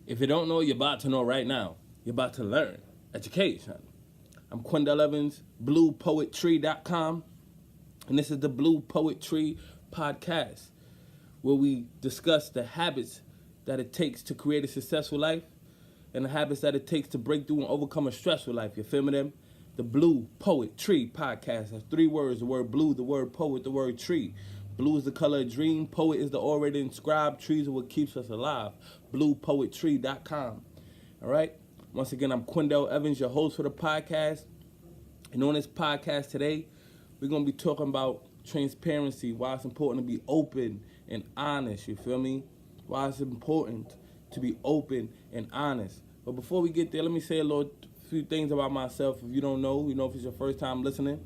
If you don't know, you're about to know right now. You're about to learn. Education. I'm Quindell Evans, BluePoetTree.com, and this is the Blue Poet Tree podcast, where we discuss the habits that it takes to create a successful life and the habits that it takes to break through and overcome a stressful life. You feel me, them? The Blue Poet Tree podcast has 3 words: the word blue, the word poet, the word tree. Blue is the color of dream, poet is the already inscribed, trees are what keeps us alive. BluePoetTree.com. All right? Once again, I'm Quindell Evans, your host for the podcast. And on this podcast today, we're going to be talking about transparency, why it's important to be open and honest, you feel me? Why it's important to be open and honest. But before we get there, let me say a few things about myself. If you don't know, if it's your first time listening,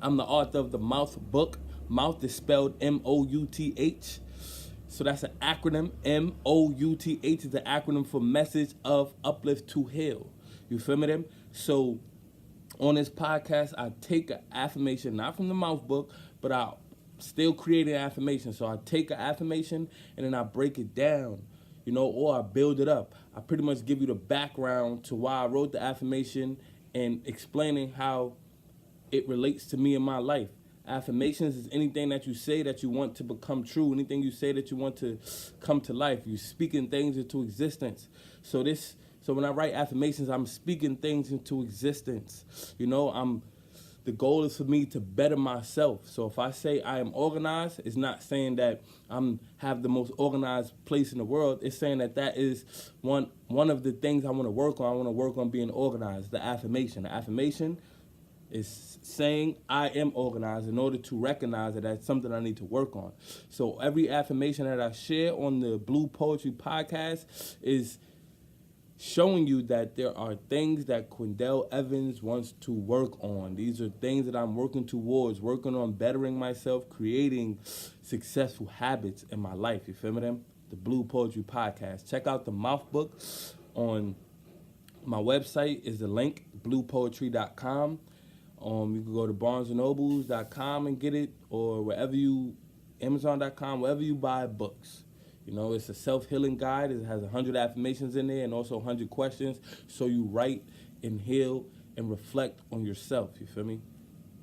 I'm the author of the Mouth book. Mouth is spelled M-O-U-T-H. So that's an acronym. M-O-U-T-H is the acronym for Message of Uplift to Heal. You feel me, them? So on this podcast, I take an affirmation, not from the Mouth book, but I still create an affirmation. So I take an affirmation and then I break it down, or I build it up. I pretty much give you the background to why I wrote the affirmation and explaining how it relates to me in my life. Affirmations is anything that you say that you want to become true, anything you say that you want to come to life. You're speaking things into existence. So when I write affirmations, I'm speaking things into existence. The goal is for me to better myself. So if I say I am organized, it's not saying that have the most organized place in the world. It's saying that is one of the things I want to work on. I want to work on being organized. The affirmation. The affirmation is saying I am organized in order to recognize that that's something I need to work on. So every affirmation that I share on the Blue Poetry podcast is showing you that there are things that Quindell Evans wants to work on. These are things that I'm working towards, working on bettering myself, creating successful habits in my life. You feel me, them? The Blue Poetry podcast. Check out the Mouth book on my website is the link, BluePoetTree.com. You can go to BarnesandNobles.com and get it, or Amazon.com, wherever you buy books. It's a self-healing guide. It has 100 affirmations in there and also 100 questions. So you write and heal and reflect on yourself. You feel me?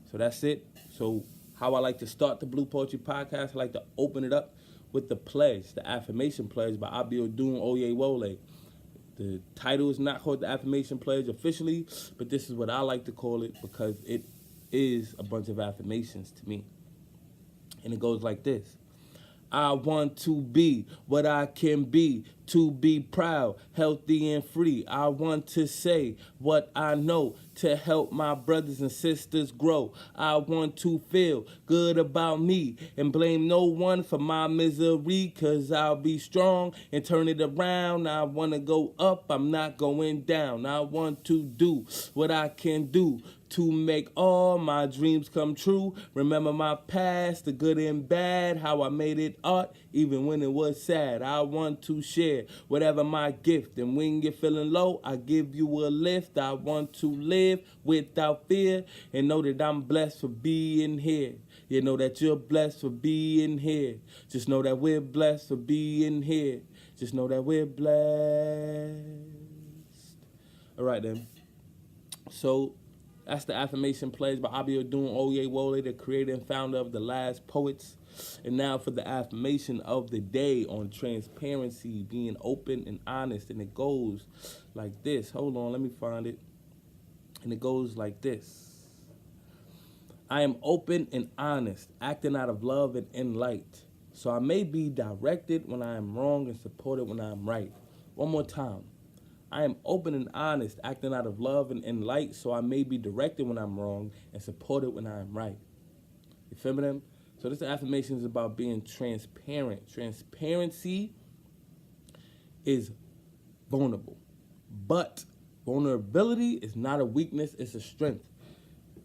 So that's it. So how I like to start the Blue Poetry podcast, I like to open it up with the pledge, the affirmation pledge by Abiodun Oyewole. The title is not called the affirmation pledge officially, but this is what I like to call it because it is a bunch of affirmations to me. And it goes like this. I want to be what I can be, to be proud, healthy, and free. I want to say what I know to help my brothers and sisters grow. I want to feel good about me and blame no one for my misery, 'cause I'll be strong and turn it around. I want to go up, I'm not going down. I want to do what I can do to make all my dreams come true. Remember my past, the good and bad, how I made it art, even when it was sad. I want to share whatever my gift, and when you're feeling low, I give you a lift. I want to live without fear and know that I'm blessed for being here. You know that you're blessed for being here. Just know that we're blessed for being here. Just know that we're blessed. All right, then. So that's the affirmation pledge by Abiodun Oyewole, the creator and founder of The Last Poets. And now for the affirmation of the day on transparency, being open and honest. And it goes like this. Hold on, let me find it. And it goes like this. I am open and honest, acting out of love and in light. So I may be directed when I am wrong and supported when I am right. One more time. I am open and honest, acting out of love and in light, so I may be directed when I'm wrong and supported when I am right. You feel me, them? So this affirmation is about being transparent. Transparency is vulnerable, but vulnerability is not a weakness, it's a strength.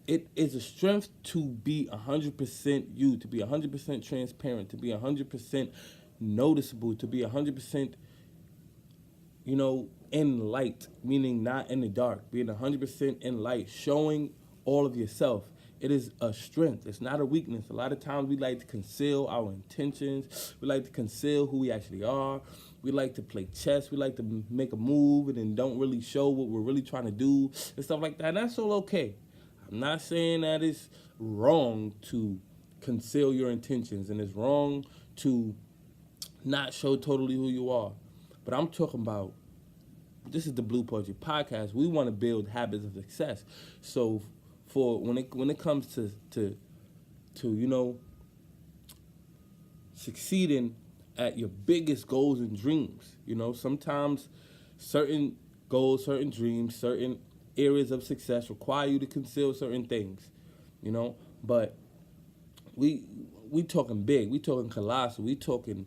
It is a strength to be 100% you, to be 100% transparent, to be 100% noticeable, to be 100%, in light, meaning not in the dark, being 100% in light, showing all of yourself. It is a strength. It's not a weakness. A lot of times we like to conceal our intentions. We like to conceal who we actually are. We like to play chess. We like to make a move and then don't really show what we're really trying to do and stuff like that. And that's all okay. I'm not saying that it's wrong to conceal your intentions and it's wrong to not show totally who you are. But I'm talking about, this is the Blue Poetry Podcast. We want to build habits of success. So for when it comes to succeeding at your biggest goals and dreams, sometimes certain goals, certain dreams, certain areas of success require you to conceal certain things, but we talking big, we talking colossal, we talking,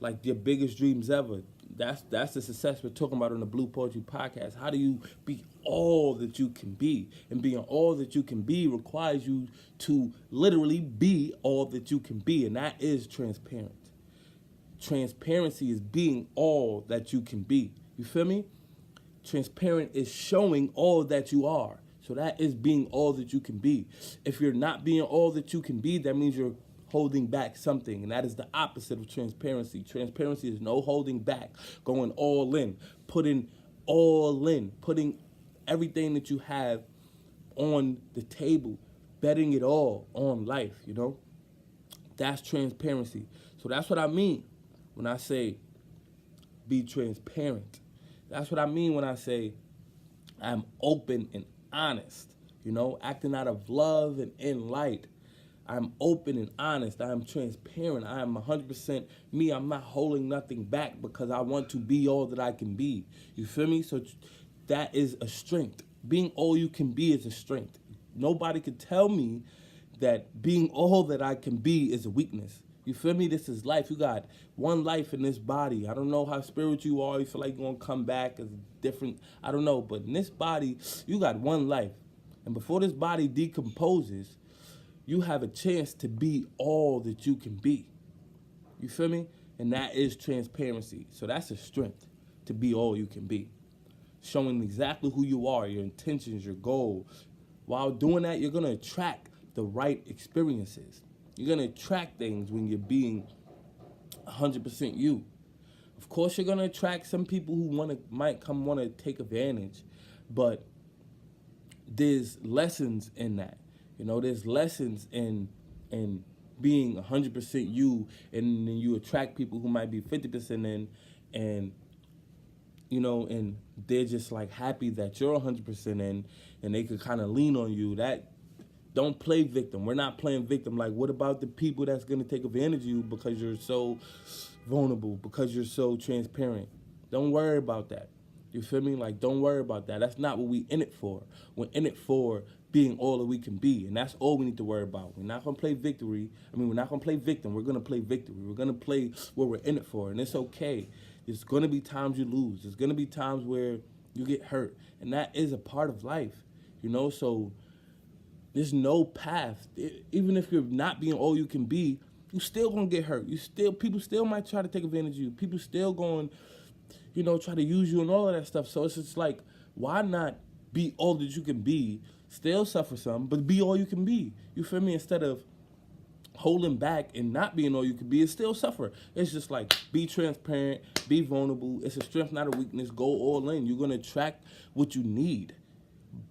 like your biggest dreams ever. That's the success we're talking about on the Blue Poetry Podcast. How do you be all that you can be? And being all that you can be requires you to literally be all that you can be, and that is transparent. Transparency is being all that you can be. You feel me? Transparent is showing all that you are. So that is being all that you can be. If you're not being all that you can be, that means you're holding back something, and that is the opposite of transparency. Transparency is no holding back, going all in, putting everything that you have on the table, betting it all on life, That's transparency. So that's what I mean when I say be transparent. That's what I mean when I say I'm open and honest, acting out of love and in light. I'm open and honest. I am transparent. I am 100% me. I'm not holding nothing back because I want to be all that I can be. You feel me? So that is a strength. Being all you can be is a strength. Nobody could tell me that being all that I can be is a weakness. You feel me? This is life. You got one life in this body. I don't know how spiritual you are. You feel like you're going to come back as different. I don't know. But in this body, you got one life. And before this body decomposes, you have a chance to be all that you can be. You feel me? And that is transparency. So that's a strength, to be all you can be. Showing exactly who you are, your intentions, your goal. While doing that, you're going to attract the right experiences. You're going to attract things when you're being 100% you. Of course, you're going to attract some people who might want to take advantage, but there's lessons in that. There's lessons in being 100% you, and then you attract people who might be 50% in, and they're just like happy that you're 100% in, and they could kind of lean on you. That don't play victim. We're not playing victim. Like, what about the people that's gonna take advantage of you because you're so vulnerable, because you're so transparent? Don't worry about that. You feel me? Like, don't worry about that. That's not what we in it for. We're in it for being all that we can be, and that's all we need to worry about. We're not gonna play victory. We're not gonna play victim. We're gonna play victory. We're gonna play what we're in it for, and it's okay. There's gonna be times you lose. There's gonna be times where you get hurt, and that is a part of life, So there's no path. Even if you're not being all you can be, you still gonna get hurt. People still might try to take advantage of you. People still going, try to use you and all of that stuff. So it's just like, why not be all that you can be, still suffer some, but be all you can be? You feel me? Instead of holding back and not being all you can be and still suffer. It's just like, be transparent, be vulnerable. It's a strength, not a weakness. Go all in. You're going to attract what you need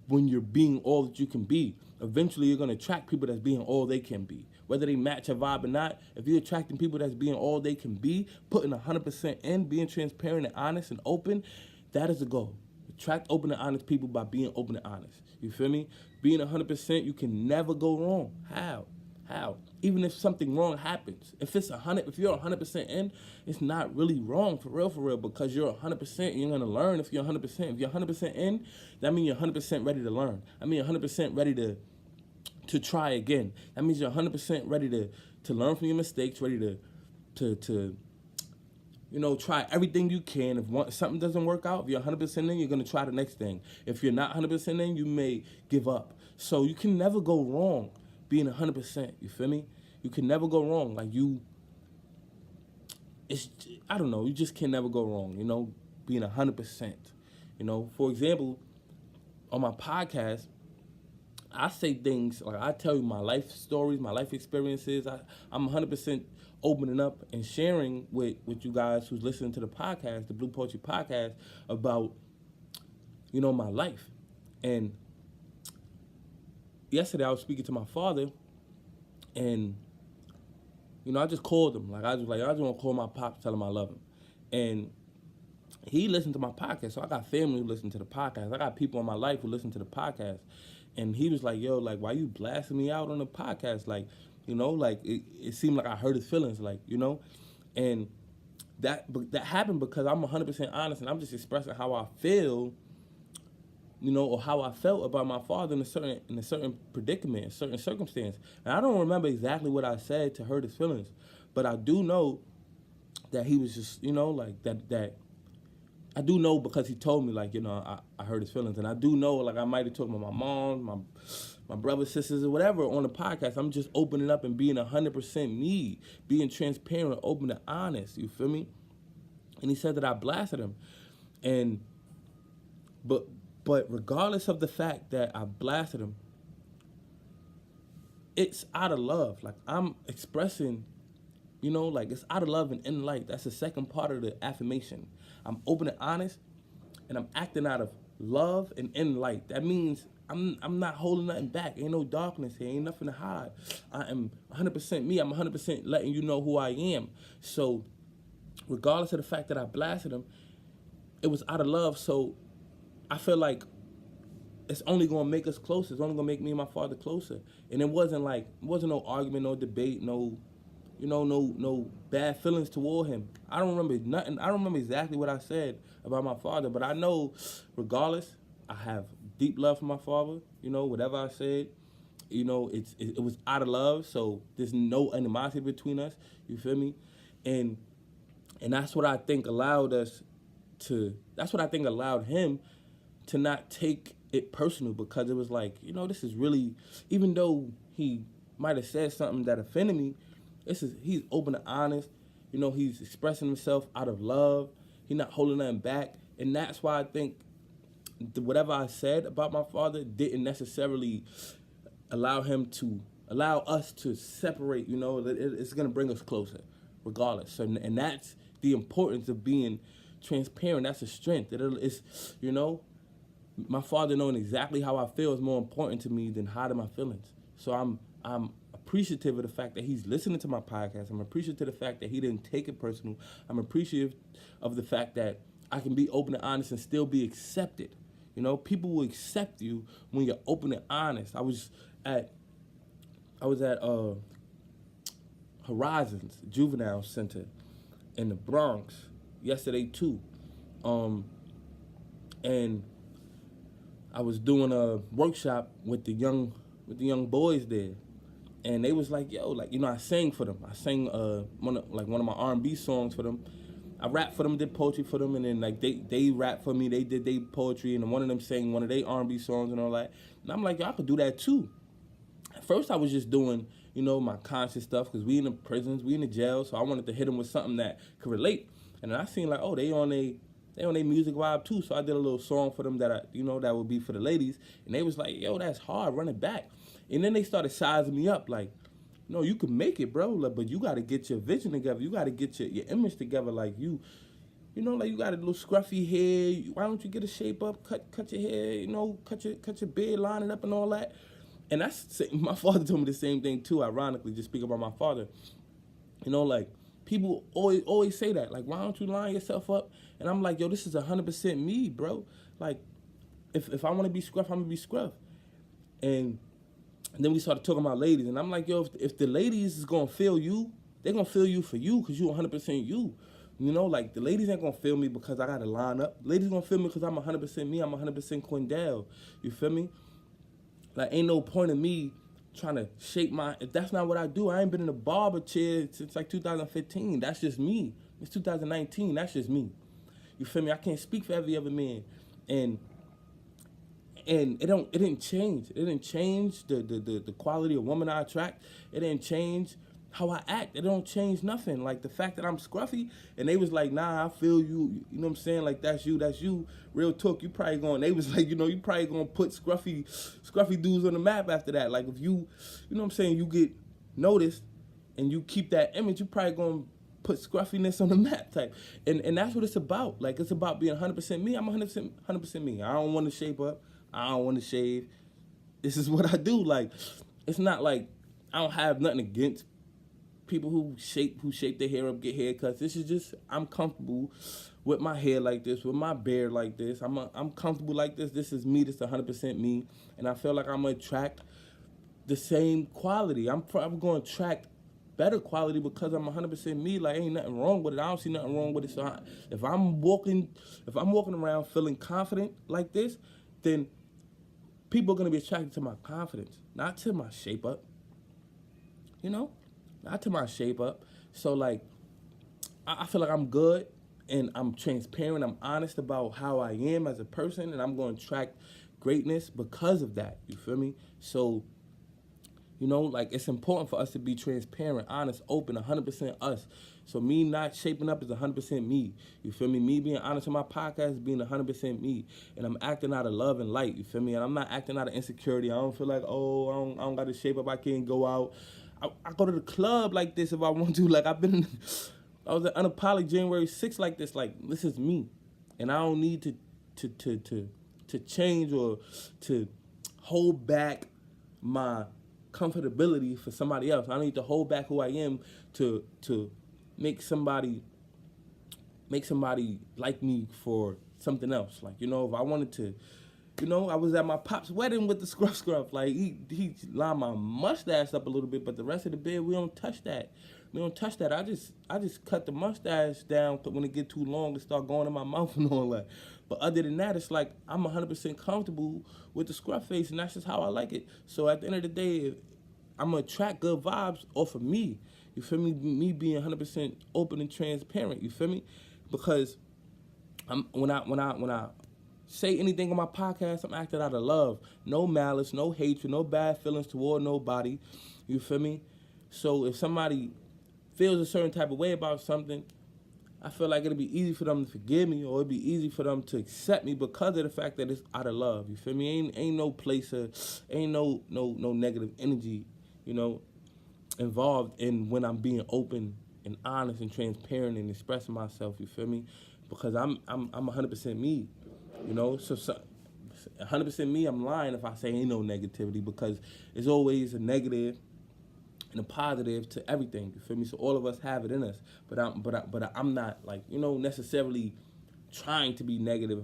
when you're being all that you can be. Eventually, you're going to attract people that's being all they can be. Whether they match your vibe or not, if you're attracting people that's being all they can be, putting 100% in, being transparent and honest and open, that is the goal. Attract open and honest people by being open and honest. You feel me? Being 100%, you can never go wrong. How? Even if something wrong happens, if you're 100% in, it's not really wrong for real, because you're 100%. You're gonna learn if you're 100%. If you're 100% in, that means you're 100% ready to learn. I mean, 100% ready to try again. That means you're 100% ready to learn from your mistakes, ready to try everything you can. If something doesn't work out, if you're 100% in, you're gonna try the next thing. If you're not 100% in, you may give up. So you can never go wrong being 100%, you feel me? You can never go wrong. Like, you just can never go wrong, being 100%. For example, on my podcast, I say things like I tell you my life stories, my life experiences. I'm 100% opening up and sharing with you guys who's listening to the podcast, the Blue Poetry podcast, about my life. And yesterday I was speaking to my father, and I just called him. I just want to call my pops, tell him I love him, and he listened to my podcast. So I got family who listen to the podcast. I got people in my life who listen to the podcast. And he was like, yo, why you blasting me out on the podcast? It seemed like I hurt his feelings, and that happened because I'm 100% honest, and I'm just expressing how I feel, or how I felt about my father in a certain predicament, a certain circumstance. And I don't remember exactly what I said to hurt his feelings, but I do know that he was just, that I do know because he told me, I hurt his feelings. And I do know, I might have talked about my mom, my brothers, sisters, or whatever on the podcast. I'm just opening up and being 100% me, being transparent, open and honest. You feel me? And he said that I blasted him. But regardless of the fact that I blasted him, it's out of love. I'm expressing, it's out of love and in light. That's the second part of the affirmation. I'm open and honest, and I'm acting out of love and in light. That means I'm not holding nothing back. Ain't no darkness here. Ain't nothing to hide. I am 100% me. I'm 100% letting you know who I am. So regardless of the fact that I blasted him, it was out of love. So I feel like it's only gonna make us closer. It's only gonna make me and my father closer. And it wasn't no argument, no debate, no bad feelings toward him. I don't remember nothing. I don't remember exactly what I said about my father, but I know, regardless, I have deep love for my father. Whatever I said, it was out of love. So there's no animosity between us. You feel me? And that's what I think allowed us to. That's what I think allowed him to not take it personal, because it was this is really, even though he might have said something that offended me, he's open and honest. He's expressing himself out of love. He's not holding nothing back. And that's why I think whatever I said about my father didn't necessarily allow us to separate. It's going to bring us closer regardless. So, and that's the importance of being transparent. That's a strength. It's, my father knowing exactly how I feel is more important to me than hiding my feelings. So I'm appreciative of the fact that he's listening to my podcast. I'm appreciative of the fact that he didn't take it personal. I'm appreciative of the fact that I can be open and honest and still be accepted. People will accept you when you're open and honest. I was at Horizons Juvenile Center in the Bronx yesterday too, and I was doing a workshop with the young boys there, and they was like, yo, I sang for them. I sang one of my R&B songs for them. I rapped for them, did poetry for them, and then they rapped for me. They did their poetry, and one of them sang one of their R&B songs and all that. And I'm like, yo, I could do that too. At first, I was just doing my conscious stuff, because we in the prisons, we in the jail, so I wanted to hit them with something that could relate. And then I seen they on their music vibe too, so I did a little song for them that that would be for the ladies, and they was like, yo, that's hard, run it back. And then they started sizing me up, you can make it, bro, but you got to get your vision together, you got to get your image together, you got a little scruffy hair, why don't you get a shape up, cut your hair, cut your beard, line it up and all that. And my father told me the same thing too, ironically, just speak about my father. People always say that, why don't you line yourself up? And I'm like, yo, this is 100% me, bro. If I want to be scruff, I'm going to be scruff. And then we started talking about ladies, and I'm like, yo, if the ladies is going to feel you, they're going to feel you for you, because you're 100% you. The ladies ain't going to feel me because I got to line up. Ladies going to feel me because I'm 100% me. I'm 100% Quindell. You feel me? Ain't no point in me trying to shape that's not what I do. I ain't been in a barber chair since 2015. That's just me. It's 2019. That's just me. You feel me? I can't speak for every other man. And it didn't change. It didn't change the quality of woman I attract. It didn't change how I act. It don't change nothing. Like the fact that I'm scruffy, and they was like, nah, I feel you. You know what I'm saying? Like that's you. Real talk. You probably going. They was like, you probably gonna put scruffy dudes on the map after that. Like if you know what I'm saying, you get noticed, and you keep that image, you probably gonna put scruffiness on the map type. And that's what it's about. Like it's about being 100% me. I'm 100% me. I don't want to shape up. I don't want to shave. This is what I do. Like it's not like I don't have nothing against people who shape their hair up, get haircuts. This is just I'm comfortable with my hair like this, with my beard like this. I'm comfortable like this. This is me. This is 100% me, and I feel like I'm gonna attract the same quality. I'm gonna attract better quality because I'm 100% me. Like ain't nothing wrong with it. I don't see nothing wrong with it. So if I'm walking around feeling confident like this, then people are gonna be attracted to my confidence, not to my shape up. Not to my shape up. So like, I feel like I'm good, and I'm transparent. I'm honest about how I am as a person, and I'm going to attract greatness because of that. You feel me? So, like it's important for us to be transparent, honest, open, 100% us. So me not shaping up is 100% me. You feel me? Me being honest on my podcast is being 100% me. And I'm acting out of love and light. You feel me? And I'm not acting out of insecurity. I don't feel like, oh, I don't got to shape up. I can't go out. I go to the club like this if I want to. Like I was at Unapologetic January 6th like this. Like this is me. And I don't need to change or to hold back my comfortability for somebody else. I don't need to hold back who I am to make somebody like me for something else. Like, if I wanted to, I was at my pop's wedding with the scruff. Like he lined my mustache up a little bit, but the rest of the beard, we don't touch that. I just cut the mustache down when it get too long to start going in my mouth and all that. But other than that, it's like I'm 100% comfortable with the scruff face, and that's just how I like it. So at the end of the day, I'm gonna attract good vibes off of me. You feel me? Me being 100% open and transparent. You feel me? Because when I say anything on my podcast, I'm acting out of love. No malice, no hatred, no bad feelings toward nobody. You feel me? So if somebody feels a certain type of way about something, I feel like it'll be easy for them to forgive me, or it'll be easy for them to accept me because of the fact that it's out of love. You feel me? Ain't no place ain't no negative energy, involved in when I'm being open and honest and transparent and expressing myself. You feel me? Because I'm 100% me. So 100% me. I'm lying if I say ain't no negativity, because there's always a negative and a positive to everything. You feel me? So all of us have it in us, but I'm not like necessarily trying to be negative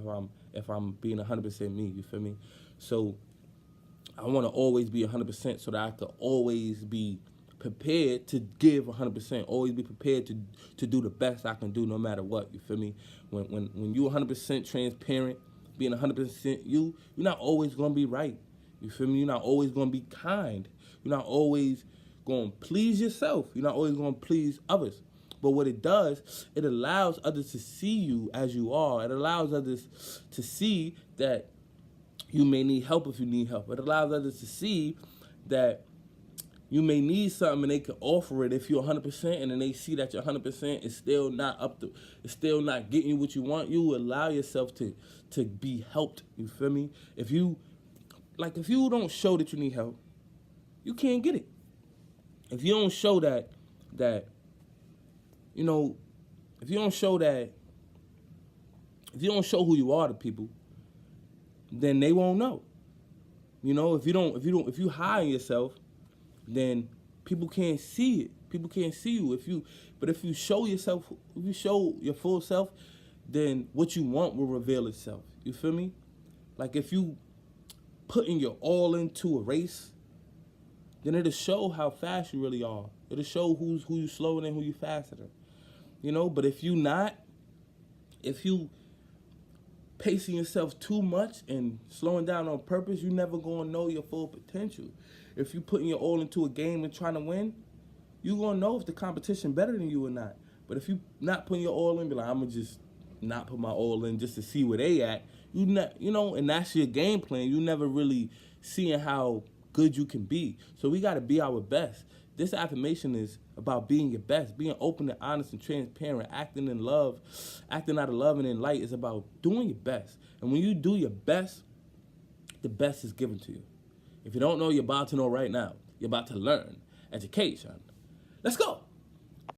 if I'm being 100% me. You feel me? So I want to always be 100% so that I could always be prepared to give 100%. Always be prepared to do the best I can do no matter what. You feel me? When you 100% transparent, being 100% you're not always gonna be right. You feel me? You're not always gonna be kind. You're not always gonna please yourself. You're not always gonna please others. But what it does, it allows others to see you as you are. It allows others to see that you may need help if you need help. It allows others to see that you may need something and they can offer it if you're 100%, and then they see that you're 100% is still not it's still not getting you what you want. You allow yourself to be helped. You feel me? If you don't show that you need help, you can't get it. If you don't show if you don't show who you are to people, then they won't know. If you hide yourself, then people can't see it. People can't see you. But if you show yourself, if you show your full self, then what you want will reveal itself. You feel me? Like if you putting your all into a race, then it'll show how fast you really are. It'll show who you slower than, who you faster than. But if you pacing yourself too much and slowing down on purpose, you never gonna know your full potential. If you putting your all into a game and trying to win, you gonna know if the competition better than you or not. But if you not putting your all in, be like, I'm gonna just not put my all in just to see where they at, and that's your game plan. You never really seeing how good you can be. So we gotta be our best. This affirmation is about being your best, being open and honest and transparent, acting in love, acting out of love and in light is about doing your best. And when you do your best, the best is given to you. If you don't know, you're about to know right now. You're about to learn. Education. Let's go.